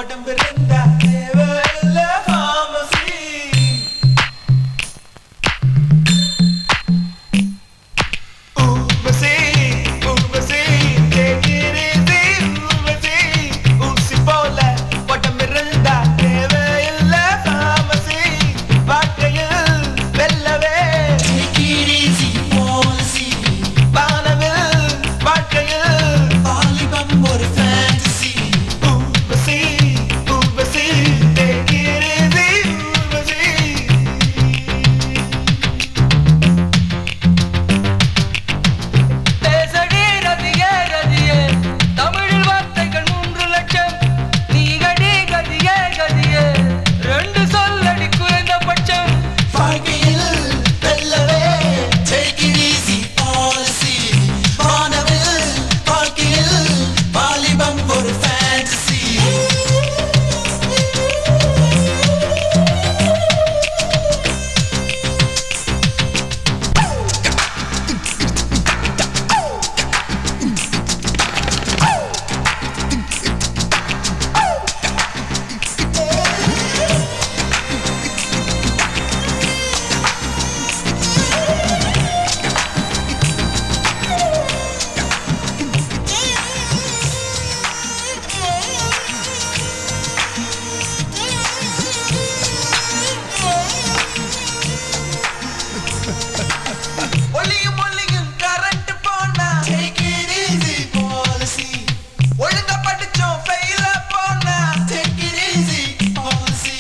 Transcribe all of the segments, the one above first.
உடம்பு இருந்தா தேவையில்ல pharmacy. Urvashi Urvashi take it easy Urvashi ஊசி போல உடம்பு இருந்தா தேவையில்ல pharmacy. வாழ்க்கையில் வெல்லவே take it easy policy. வானவில் வாழ்க்கையில் வாலிபம் ஒரு fantasy. Urvashi Urvashi take it easy Urvashi. பேசடி ரதியே ரதியே தமிழில் வார்த்தைகள் 3 லட்சம் நீகடி கதியே கதியே 2 சொல்லடி குறைந்தபட்சம் வாழ்க்கையில் வெல்லவே take it easy policy. வானவில் வாழ்க்கையில் வாலிபம் ஒரு fantasy. ஒளியும் ஒளியும் கரண்ட் போனா take it easy policy. ஒழுங்கா படிச்சோம் ஃபெயில போனா take it easy policy.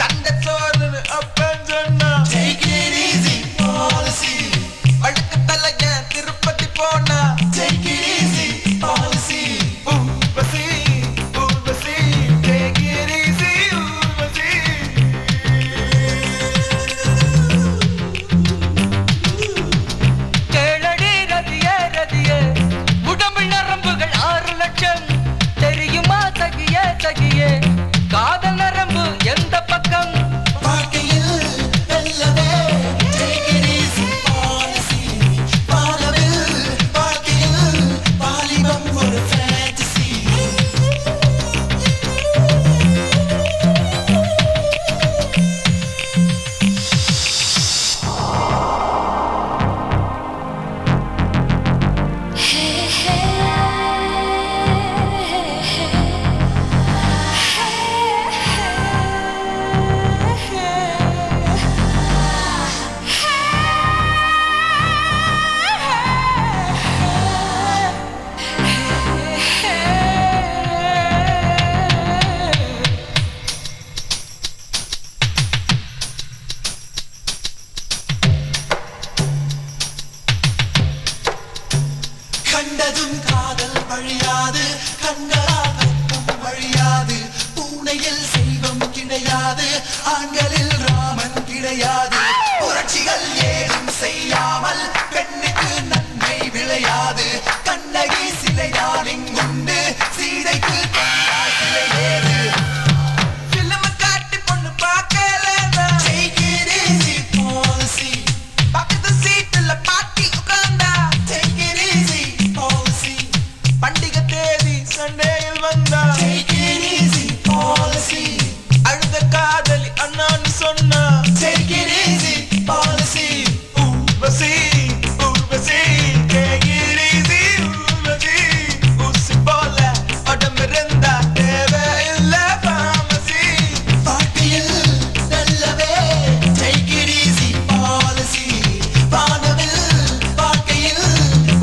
தண்ட சோறுன்னு அப்பன் சொன்னா take it easy policy. வழுக்கு தலைய திருப்பதி போனா take it easy policy. Urvashi Urvashi take it easy Urvashi. கேளடி ரதியே ரதியே உடம்பில் நரம்புகள் 6 லட்சம் தெரியுமா தகியே தகியே காதல் நரம்பு எந்த பக்கம் வாழ்க்கையில் வெல்லவே take it easy policy. வானவில் வாழ்க்கையில் வாலிபம் ஒரு fantasy. கண்டதும் காதல் வழியாது கண்களால் கற்பும் வழியாது பூனையில் செல்வம் கிடையாது ஆண்களில் ராமன் கிடையாது புரட்சிகள் ஏதும் செய்யாமல் பெண்ணுக்கு நன்மை விளையாது கண்ணகி சிலைதான் இங்குண்டு சீதைக்கு கண்டாய் சிலை ஏது film காட்டி பொண்ணு பார்க்கலனா take it easy policy. பக்கத்து சீட்டுல பாட்டி உட்கார்ந்தா take it easy policy. பண்டிகை தேதி சண்டேயில் வந்தா take it easy policy. அழுத காதலி அண்ணான்னு சொன்னா take it easy policy. Urvashi Urvashi take it easy Urvashi ஊசி போல உடம்பு இருந்தா தேவையில்ல pharmacy. வாழ்க்கையில் வெல்லவே take it easy policy. வானவில் வாழ்க்கையில்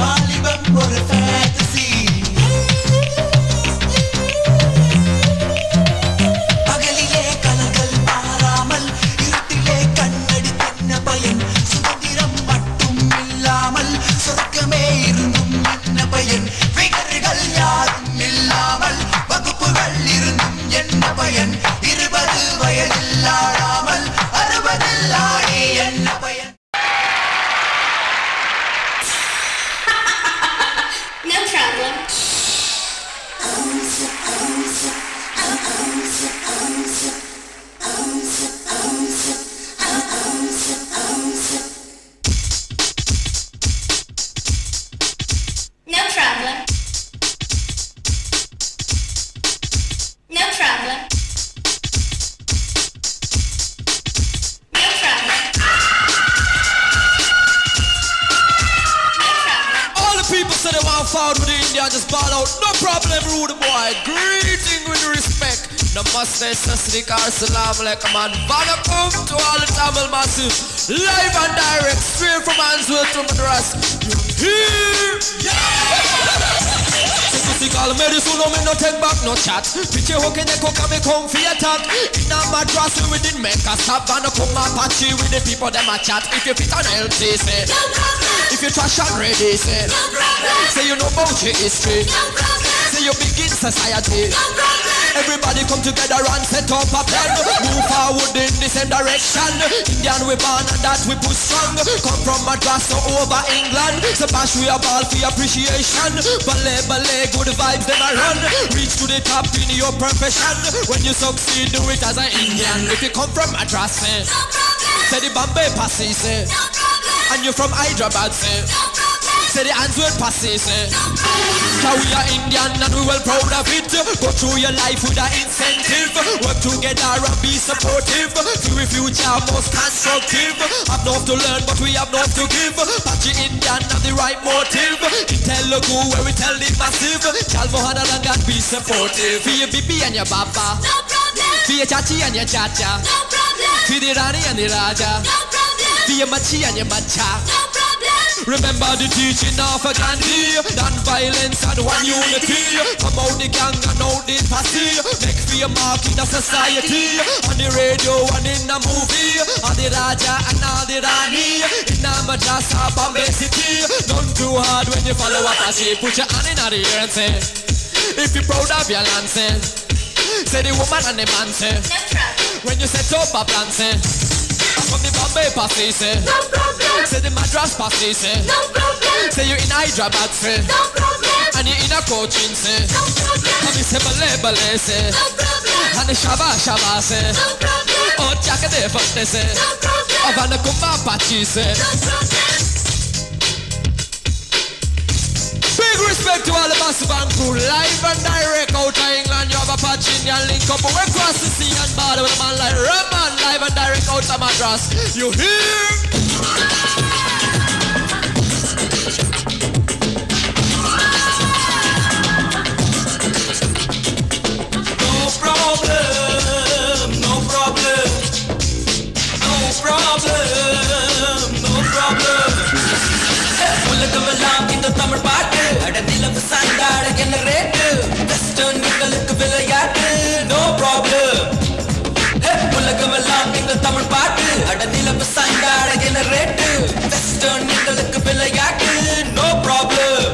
வாலிபம் ஒரு fantasy. பகலிலே கலங்கள் மாறாமல் இருட்டிலே கண்ணடி தென்ன பயன் சுதந்திரம் மட்டும் இல்லாமல் சொர்க்கமே இருந்தும் என்ன பயன் விகர்கள் யாரும் இல்லாமல் வகுப்புகள் இருந்தும் என்ன பயன் 20 வயதில் ஆடாமல் 60 ஆடி என்ன பயன். No problem. people say they want forward with India, just ball out. No problem, rude boy. Greeting with respect. Namaste, Sasrika, Salam Alaikum, and Vanakum to all the Tamil massive. Live and direct, straight from Answell to Madras. You hear? Physical medicine, no me no take back, no chat. Pitchy hook in the cook and me come for attack. In a Madras, we didn't make a stop. Vanakum Apache with the people, them a chat. If you fit on LT, say. No problem. If you trash and ready, say. No problem. Say you know about your history. No problem. Say you begin society. No problem. Everybody come together and set up a plan. Move forward in the same direction. Indian we born and that we push strong. Come from Madras to over England. So bash we a ball for appreciation. Ballet, ballet, good vibes them a run. Reach to the top in your profession. When you succeed, do it as an Indian. If you come from Madras, say, No problem. say the Bombay Passy, say. No problem. And you from Hyderabad, say. No problem. Say the Answell Passy, say. No problem. Cause we are Indian and we well proud of it. Go through your life with an incentive. Work together and be supportive. For the future most constructive. Have enough to learn but we have enough to give. Patchy Indian have the right motive. Intel logo where we tell the massive. Chal Mohana and be supportive. For your bibi and your baba. No problem. For your chachi and your chacha. No problem. For the Rani and the Raja. No problem. For your machi and your macha. No problem. Remember the teaching of a Gandhi. Non-violence and one unity. Come out the gang and out the posse. Make for your mark in the society. On the radio and in the movie. On the Raja and all the Rani. In the Madras or Bombay City. Don't too hard when you follow a posse. Put your hand in the air and say, if you're proud of your land, say. Say the woman and the man, say. No problem. When you set up a plan, say. From the Bombay posse, say. No problem. Say the Madras posse, say. No problem. Say you in Hyderabad, say. No problem. And you in a coaching, say. No problem. And you say ballet, ballet, say. No problem. And you shaba, shaba, say. No problem. Oh, chaka de fakte, say. No problem. Oh, vana kumba pachi, say. No problem. Big respect to all the massive and crew. Live and direct out of England. You have a patch in your link up. We cross the sea and border with a man like Raman. Live and direct out of Madras. You hear? உலகமெல்லாம் இந்த தமிழ் பாட்டு அடநிலவு சாய்ந்தாட என்ன rate western எங்களுக்கு விளையாட்டு no problem உலகமெல்லாம் இந்த தமிழ் பாட்டு அடநிலவு சாய்ந்தாட என்ன ரேட்டு வெஸ்டர்ன் எங்களுக்கு விளையாட்டு நோ ப்ராப்ளம்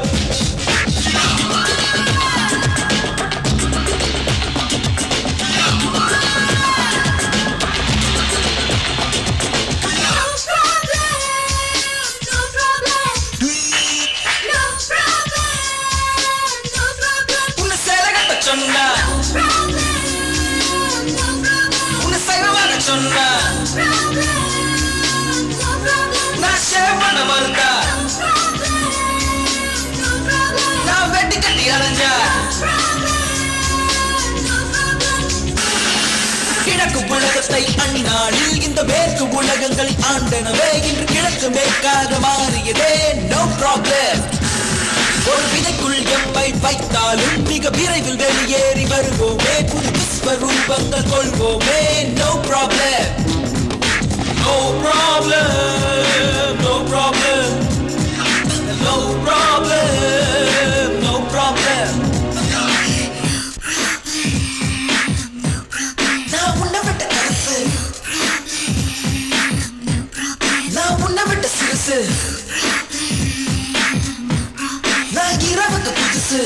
சொன்னா உன்னை சைவமாக சொன்னா நான் ஷேவ் பண்ண மறுத்தா நான் வெட்டி கட்டி அலைஞ்சா கிழக்கு உலகத்தை அந்நாளில் இந்த மேற்கு உலகங்கள் ஆண்டனவே இன்று கிழக்கு மேற்காக மாறியதே நோ ப்ராப்ளம் ஒரு விதைக்குள் எம்மை வைத்தாலும் மிக விரைவில் வெளியேறி வருவோமே புது விஸ்வரூபங்கள் கொள்வோமே no problem no problem no problem no problem no problem நான் உன்னை விட்ட கருத்து நான் உன்னை விட்ட சிறுசு நான் இரவுக்கு புதுசு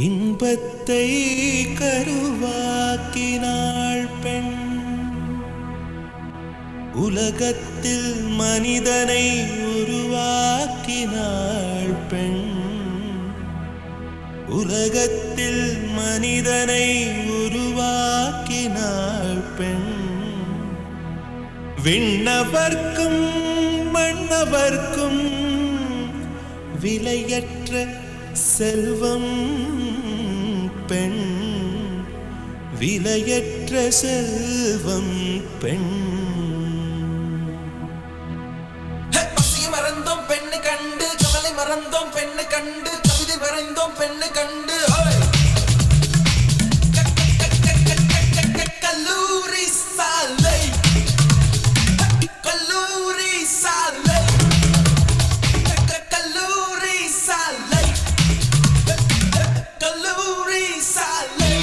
இன்பத்தை கருவாக்கினாள் பெண், உலகத்தில் மனிதனை உருவாக்கினாள் பெண், உலகத்தில் மனிதனை உருவாக்கினாள் பெண். விண்ணவர்க்கும் மன்னவர்க்கும் விலையற்ற செல்வம் பெண், விலையற்ற செல்வம் பெண். பசியை மறந்தோம் பெண்ணு கண்டு, கவலை மறந்தோம் பெண்ணு கண்டு, கவிதை வரைந்தோம் பெண்ணு கண்டு. கல்லூரி சாலை, கல்லூரி சாலை, கல்லூரி சாலை, கல்லூரி சாலை.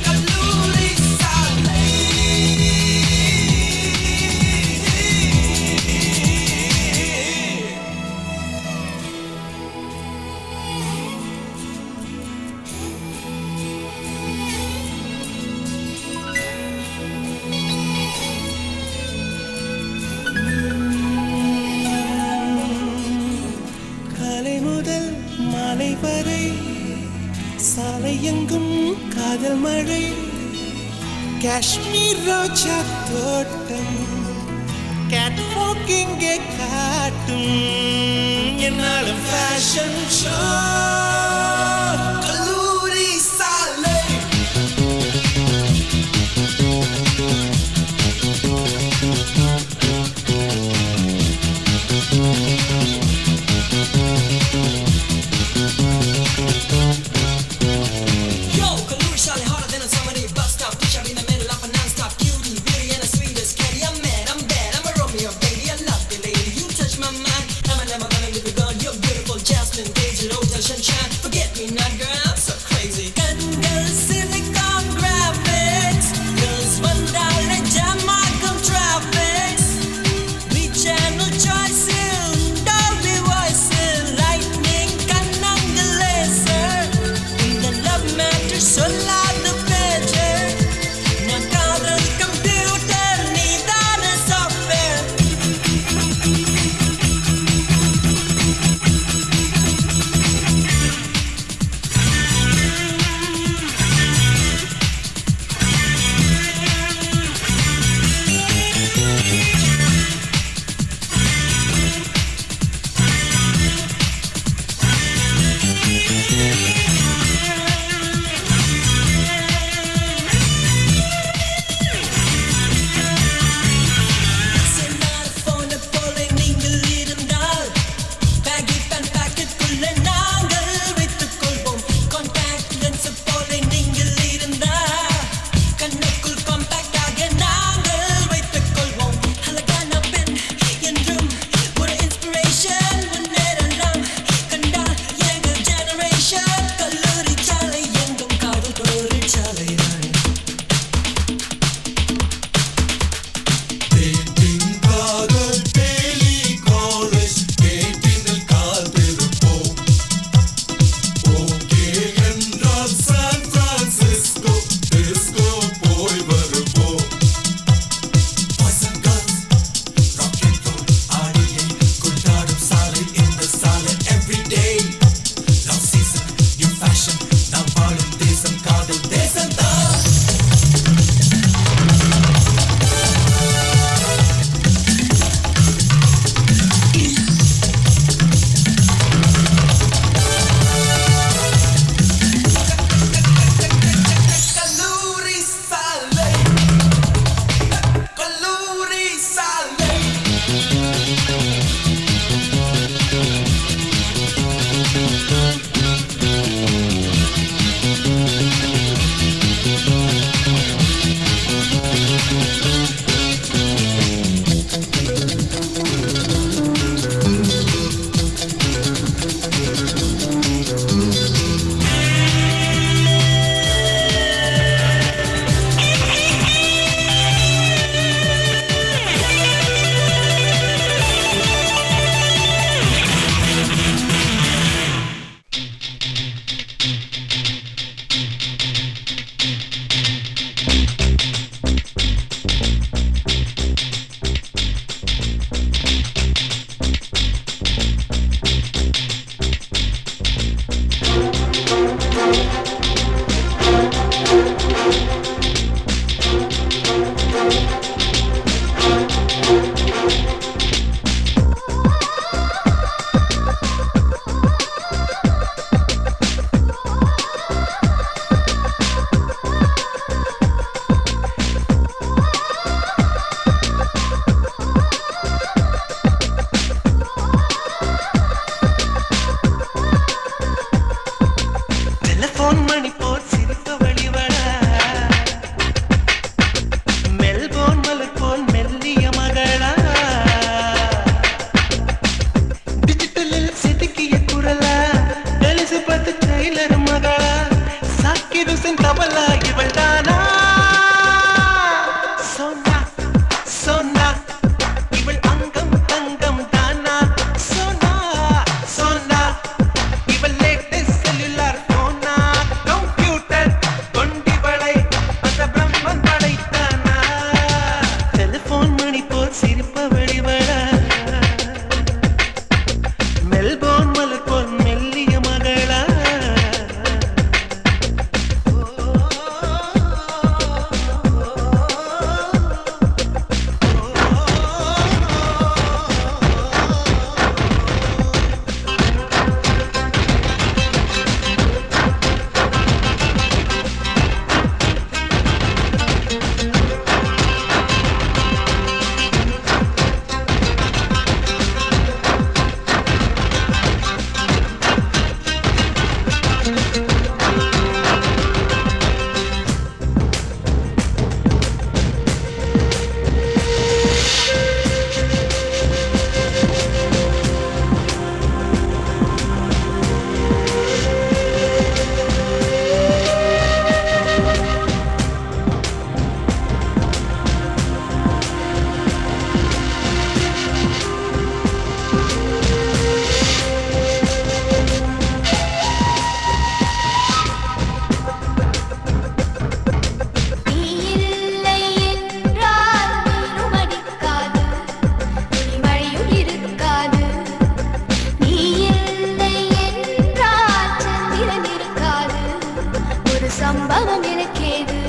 கல்லூரி சாலை. காலை முதல் மாலை வரை சாலை எங்கும் காதல் மழை, காஷ்மீர் ரோஜா தோட்டம் கேட் வாக் இங்கே காட்டும், என்னாலும் ஃபேஷன் ஷோ. கல்லூரி சாலை. Yo, Kalluri Sally, harder than a summer day bus stop. Push up in the middle of a non-stop cutie, beauty and the sweetest candy. I'm mad, I'm bad, I'm a Romeo, baby. I love you, lady. You touch my mind. I'm never gonna leave you gone. You're beautiful, Jasmine, Daisy, Rose, sunshine. Forget me telephone மணி போல் சிரிப்பு வழிவட Melbourne மலர் போல் மெல்லிய மகளா டிஜிட்டலில் செதுக்கிய குரலா Elizabeth Taylor மகளா சாக்கிர் ஹுசைன் தபலா இவள் தானா சோனா சோனா இவள் அங்கம் தங்கம் தானா சோனா சோனா இவள் லேட்டஸ்ட் செல்லுலார் போனா கம்ப்யூட்டர் கொண்டிவளை அந்த பிரம்மன் படைத்தானா டெலிபோன் மணி போல் சிரிப்ப வெளிவட மெல்போன் மலர் போல் மெல்லிய மகளா நீ இல்லை என்றால் நீரும் அடிக்காது துணி மழையும் இருக்காது நீ இல்லை என்றால் சந்திரன் இருக்காது ஒரு சம்பவம் எனக்கேது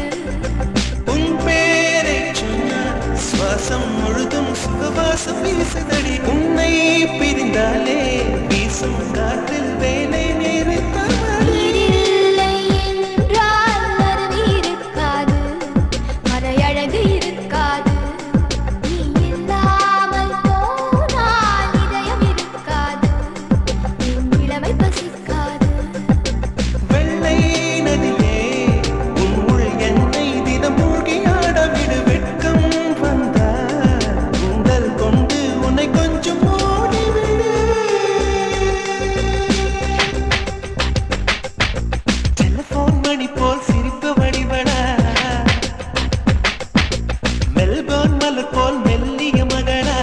உன் பேரை சொன்னால் சுவாசம் முழுதும் சுகவாசம் வீசுதடி உன்னை பிரிந்தாலே வீசும் காற்றில் வேலை நேரிட்டால் நீரில்லை என்றால் அருவி இருக்காது மலையழகு இருக்காது நீ இல்லாமல் போனால் இதயம் இருக்காது உன் இளமை பசிக்காது வெள்ளை நதியே உன் உள் என்னை தினம் மூழ்கி ஆடவிடு வெட்கம் வந்தால் உங்கள் கொண்டு உன்னை கொஞ்சம் ஓடிவிடு டெலிபோன் மணி போல் சிரிப்பு வடிவட மெல்போன் மலர் போல் மெல்லிய மகளா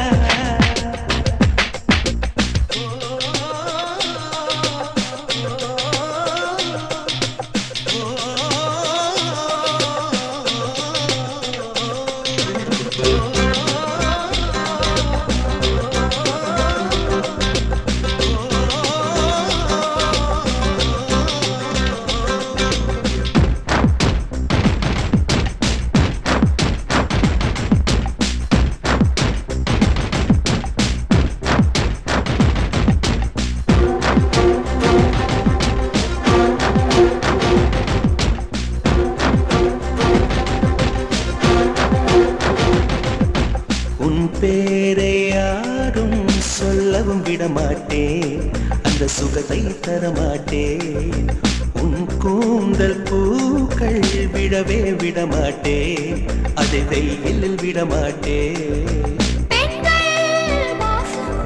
உன் பேரை யாரும் சொல்லவும் விடமாட்டேன் அந்த சுகத்தை தரமாட்டேன் உன் கூந்தல் பூக்கள் விடவே விடமாட்டேன் அதை வெயிலில் விடமாட்டேன் பெண்கள் வாசம்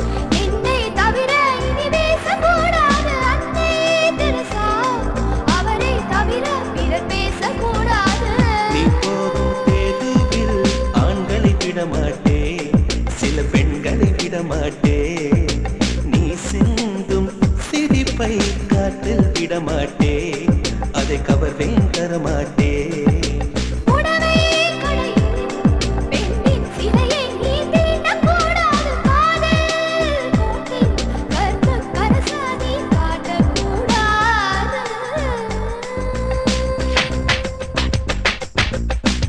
என்னை தவிர இனி பேசக்கூடாது அன்னை தெரசா அவரை தவிர பிறர் பேசக்கூடாது நீ போகும் தெருவில் ஆண்களை விடமாட்டேன் சில பெண்களை விடமாட்டேன் நீ சிந்தும் சிரிப்பை காற்றில் விடமாட்டேன் அதை கவர்வேன் தரமாட்டேன் உடவை களையும் பெண்ணின் சிலையை நீ தீண்டக்கூடாது காதல் கூட்டின் கர்ப்ப கரசாதி காட்டக்கூடாது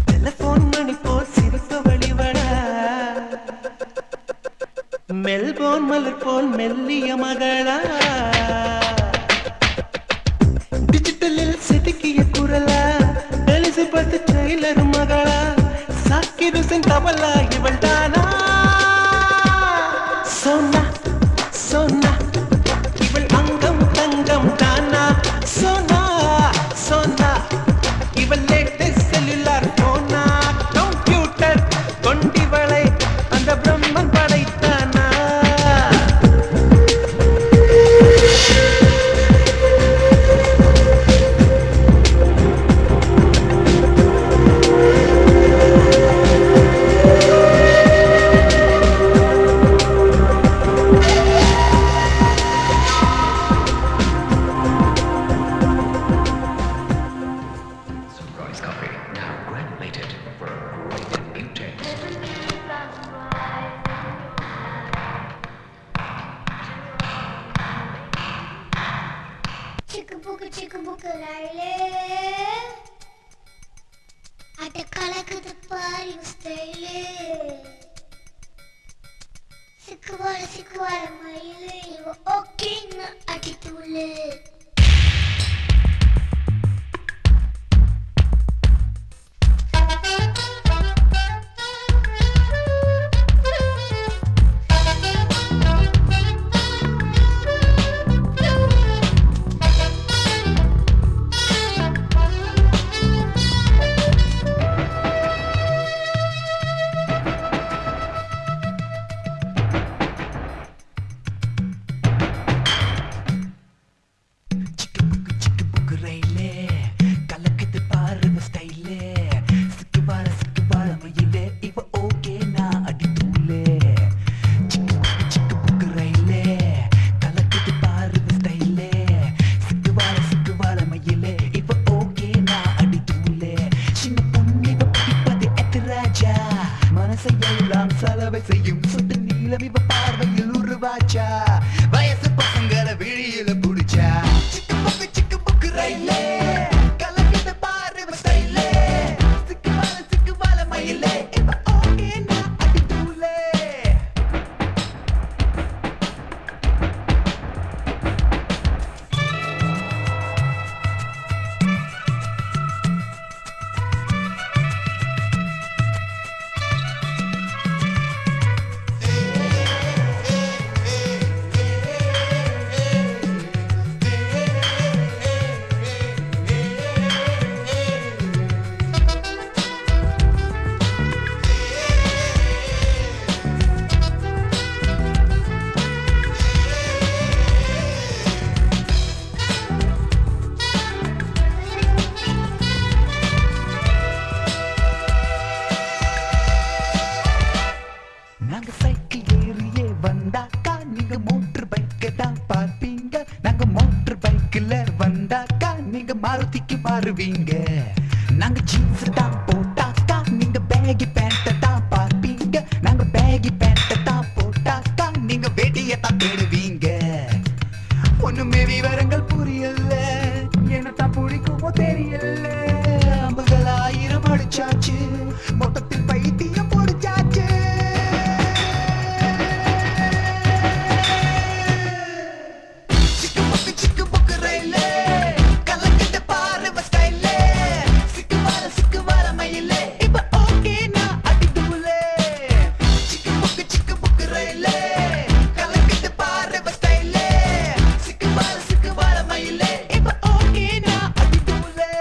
டெலிபோன் மணி போல் சிரிப்பு வழிவட மெல்போன் மலர் போல் மெல்லிய மகளா டிஜிட்டலில் செதுக்கிய குரலா எலிசபெத் டெய்லர் மகளா சாக்கிர் ஹுசைன் தபலா இவள் தானா சோனா சோனா இவள் அங்கம் தங்கம் தானா சோனா அட கலக்குது பாரு ஸ்டைலே சிக்குவார மயிலே இவ ஓகேன்னு அடித்துள்ளே சலவை செய்யும் சுட்டு நீளம் இவ பார்வையில் உருவாச்சா வயசு பசங்களை விழியில புடிச்சா சிக்கு புக்கு ரயிலே கலக்கிட்டு பாரு ஸ்டைலே சிக்கு வாழ மயிலே இவ ஓகே நான் அடித்தூளே நாங்க சைக்கிள் ஏறியே வந்தாக்கா நீங்க மோட்டர் பைக்கை தான் பார்ப்பீங்க நாங்க மோட்டர் பைக்கில் வந்தாக்கா நீங்க மாருதிக்கு மாறுவீங்க நாங்க ஜீன்ஸ் தான் போட்டாக்கா நீங்க பேகி பேண்ட்டை தான் பார்ப்பீங்க நாங்க பேகி பேண்ட்டை தான் போட்டாக்கா நீங்க வேட்டியை தான் தேடுவீங்க ஒண்ணுமே விவரங்கள் புரியல என்னத்தான் பிடிக்குமோ தெரியல அம்புகள் 1000 அடிச்சாச்சு மொத்தத்தில் பைத்தியம் பொடிச்சாச்சு சிக்கு புக்கு ரயிலே கலக்கிட்டு பாரு ஸ்டைலே சிக்கு வாழ மயிலே இப்ப ஓகே நான் அடித்தூளே சிக்கு புக்கு ரயிலே கலக்கிட்டு பாரு ஸ்டைலே சிக்கு வாழ மயிலே இப்ப ஓகே நான் அடித்தூளே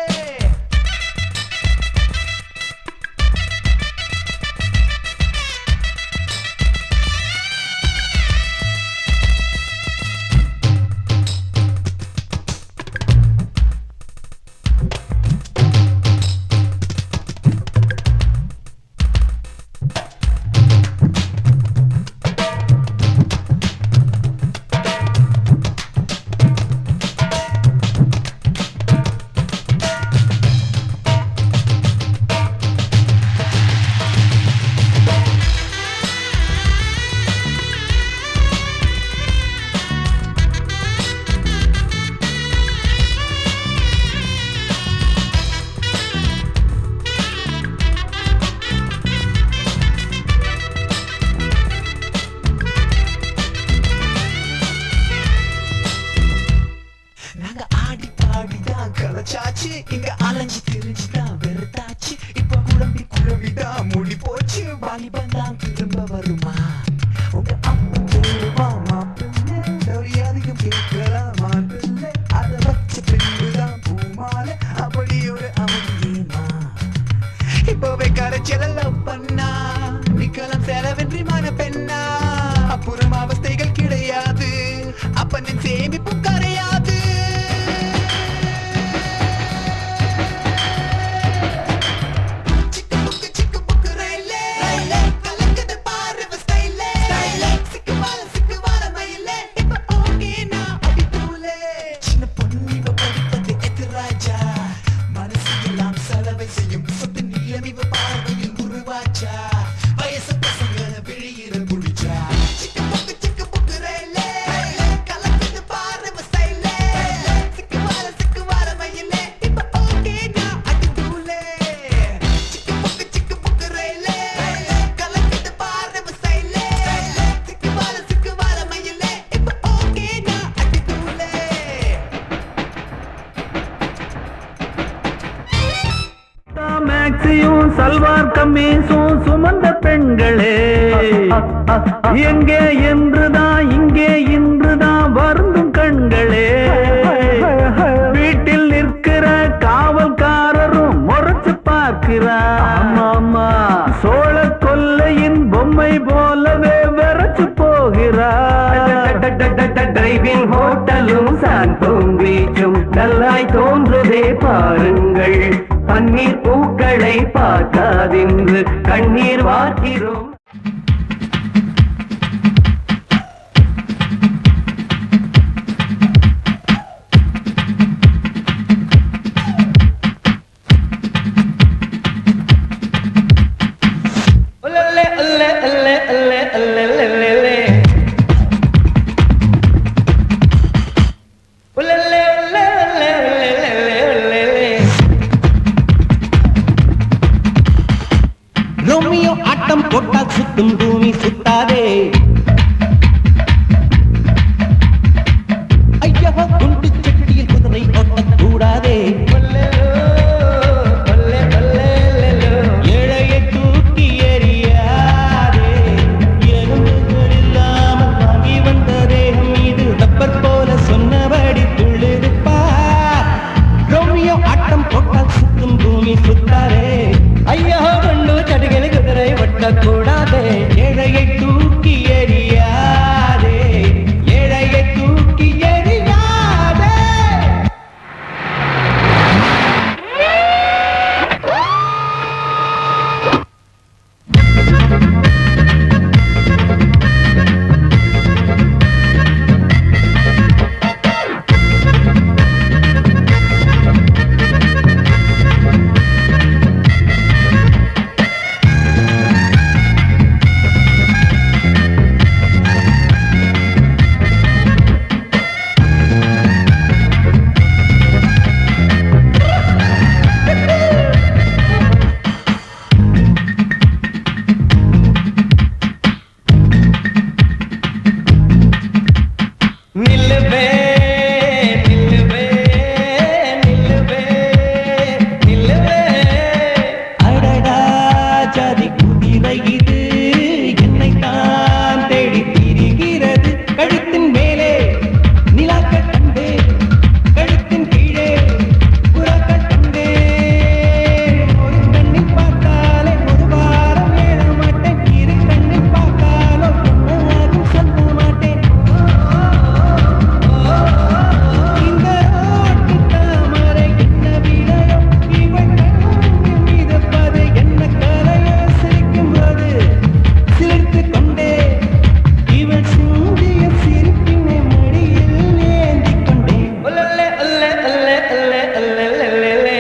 நாங்க ஆடி பாடிதான் கலச்சாச்சு இங்க அலைஞ்சு திரிஞ்சுதான் வெறுத்தாச்சு இப்ப குழம்பிதான் மூடி போச்சு வாலிபன் தான் திரும்ப வருமா உங்க அப்பா தேடுவா மாப்பிள்ளை அதிகம் கேட்கலாம் மாப்பிள்ளை அதை வச்ச பின்புதான் பூமால அப்படி ஒரு அமைதியுமா இப்பவே கரைச்சல லவ் பண்ணா நிக்கலாம் செலவென்றி மன பெண்ணா அப்புறம் அவஸ்தைகள் கிடையாது அப்பனின் சேமிப்பு கரையாது சிக்கு புக்கு ரயிலே கலக்குது பாரு ஸ்டைலே மேக்ஸியும் சல்வார் கம்மீஸும் சுமந்த பெண்களே எங்கே என்றுதான் இங்கே இன்றுதான் வருந்தும் கண்களே வீட்டில் நிற்கிற காவல்காரரும் முறைச்சு பார்க்கிறார் சோழ கொல்லையின் பொம்மை போலவே விரைச்சு போகிறார் டிரைவிங் ஹோட்டலும் சாந்தோம் பீச்சும் நல்லாய் தோன்றுதே பாருங்கள் பன்னீர் பூக்களை பார்க்காதென்று கண்ணீர் வார்க்கிறோம் ரோமியோ ஆட்டம் போட்டால் சுத்தும் பூமி சுத்தாதே ஐயா குண்டு சட்டியில் குதிரை ஓட்டக்கூடாதே ஏழையை தூக்கி எறியாதே எறும்புகள் இல்லாமல் வாங்கி வந்த தேகம் மீது ரப்பர் போல சொன்னபடி துள்ளிருப்பார் ரோமியோ ஆட்டம் போட்டால் சுத்தும் பூமி சுத்தாதே ஐயா கண்ணு சடுகளை குதிரை ஒட்டக்கூடாதே ஏழையை தூக்கி எறியாதே ஏழையை தூக்கி எறியாதே நில்லுவே நில்லுவே நில்லுவே நில்லுவே அடடா ஜாதி குதிரை இது என்னை தான் தேடி திரிகிறது கழுத்தின் மேலே நிலாக்கள் கண்டே கழுத்தின் கீழே புறாக்கள் கண்டே ஒரு கண்ணில் பார்த்தாலே ஒரு வாரம் ஏழ மாட்டேன் இரு கண்ணில் பார்த்தாலோ ஒன்றாகும் சொல்ல மாட்டேன் இந்த ரோட்டு தாமரை என்ன விலையோ இவள் கண்ணில் மிதப்பது என்ன கலையோ சிரிக்கும் போது சிலிர்த்து கொண்டே இவள் சிந்திய சிரிப்பினை மடியில் ஏந்திக் கொண்டே ஒல்லே ஒல்லே ஒல்லே ஒல்லே ஒல்லே ஒல்லே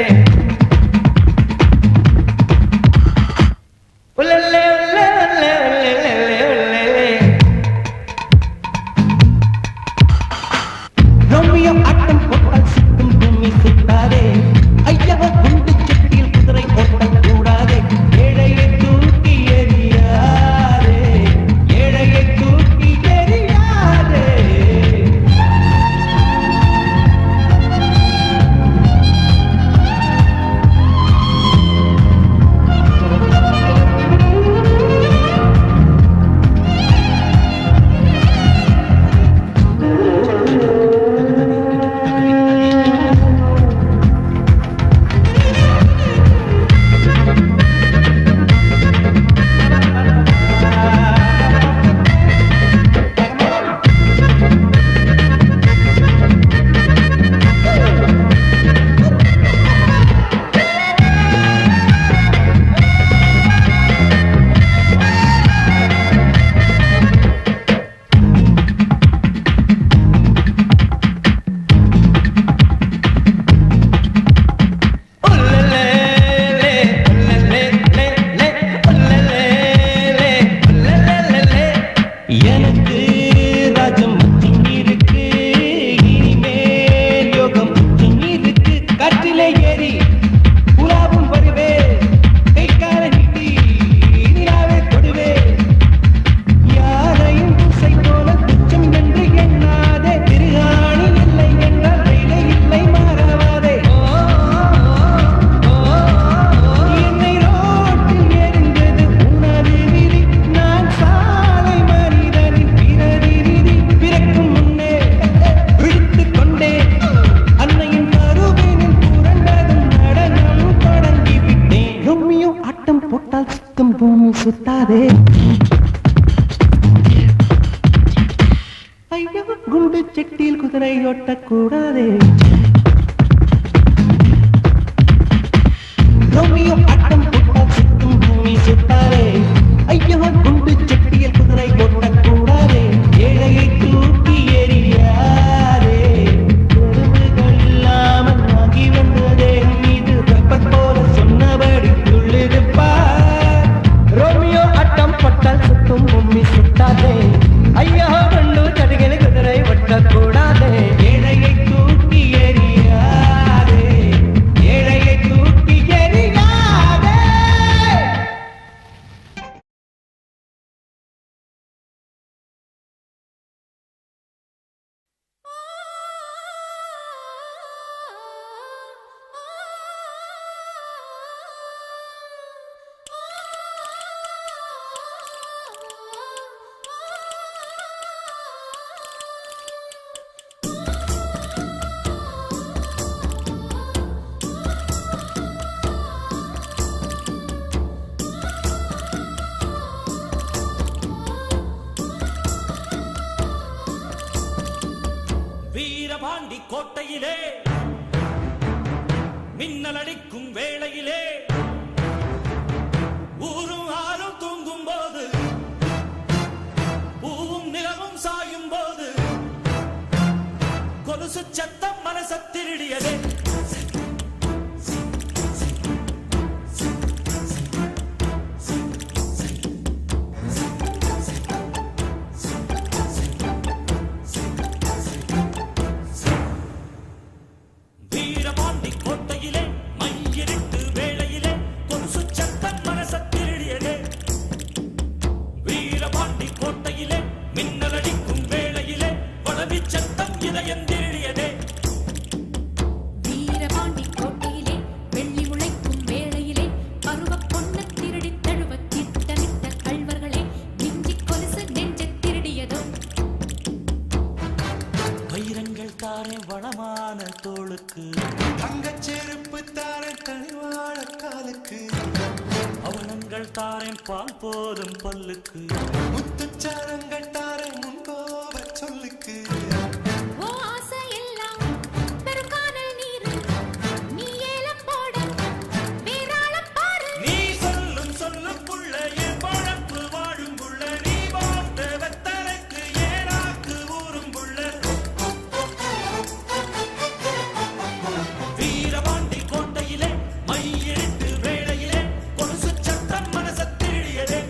ஒல்லே ஒல்லே ஒல்லே ஒல்லே ரோமியோ ஆட்டம் போட்டால் சுத்தும் பூமி சுத்தாதே ஐயா குண்டு சட்டியில் குதிரை ஓட்டக்கூடாதே ஏழையை தூக்கி எறியாதே ஏழையை தூக்கி எறியாதே எனக்கு ராஜம் மச்சம் இருக்கு இனிமேல் யோகம் மச்சம் இருக்கு காற்றிலே ஏறி புலாவும் வருவே கை கால நீட்டி நிலாவே தொடுவே யாரையும் பூசை போல துச்சம் என்று எண்ணாதே திருகாணி இல்லை என்றால் வேலை இல்லை மாறாவாதே என்ன பூமி சுத்தாதே ஐயோ குண்டு செட்டியில் குதிரை ஓட்டக்கூடாதே ரோமியோ ஆட்டம் போட்டால் சுத்தும் பூமி சுத்தாதே ஐயோ குண்டு செட்டியில் குதிரை ஓட்டக்கூடாதே ஏழையை தூக்கி எறியாதே உறவுகள் இல்லாமல் ஆகி வந்ததே மீது வெப்பத் போல சொன்னபடி துள்ளுதுப்பா ரோமியோ ஆட்டம் போட்டால் சுத்தும் பூமி சுத்தாதே ஐயோ குண்டு செட்டியில் குதிரை ஓட்டக்கூடாதே ஏழையை தூக்கி எறியாதே ஏழையை தூக்கி எறியாதே வீரபாண்டி கோட்டையிலே மின்னலடிக்கும் வேளையிலே ஊரும் ஆறும் தூங்கும் போது பூவும் நிலவும் சாயும் போது கொலுசு சத்தம் மனச திருடியதே வீரபாண்டி கோட்டையிலே மையிருட்டு வேளையிலே கொலுசு சத்தம் மனச திருடியதே வீரபாண்டி கோட்டையிலே மின்னலடிக்கும் வேளையிலே வளவி சத்தம் இதயம் திருடியதே வீரபாண்டி கோட்டையிலே வெள்ளி முளைக்கும் வேளையிலே பருவப் பொண்ணு திருடித் தழுவத் திட்டமிட்ட கள்வர்களே மிஞ்சிக் கொலுசு நெஞ்சத் திருடியதோ வைரங்கள் தாரே வளமான தோளுக்கு தங்கச் செருப்பு தார தனிவாழ காலுக்கு அவலங்கள் தாரேன் பால் போதும் பல்லுக்கு முத்துச்சாரங்கள் தார முன்கோப சொல்லுக்கு ஓ ஆசை எல்லாம் பெருங்கானல் நீரு நீ ஏலம் போட வேறாளம் பாரு நீ சொல்லும் சொல்லுக்குள்ள என் பழப்பு வாழும் புள்ள நீ பார்த்த வெத்தலைக்கு ஏனாக்கு ஊரும் புள்ள வீரபாண்டி கோட்டையிலே மையிட்டு வேளையிலே கொலுசு சத்தம் மனச திருடியதே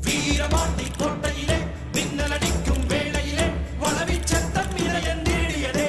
வீரபாண்டி கோட்டையிலே மின்னலடிக்கும் வேளையிலே வளவி சத்தம் இதயம் திருடியதே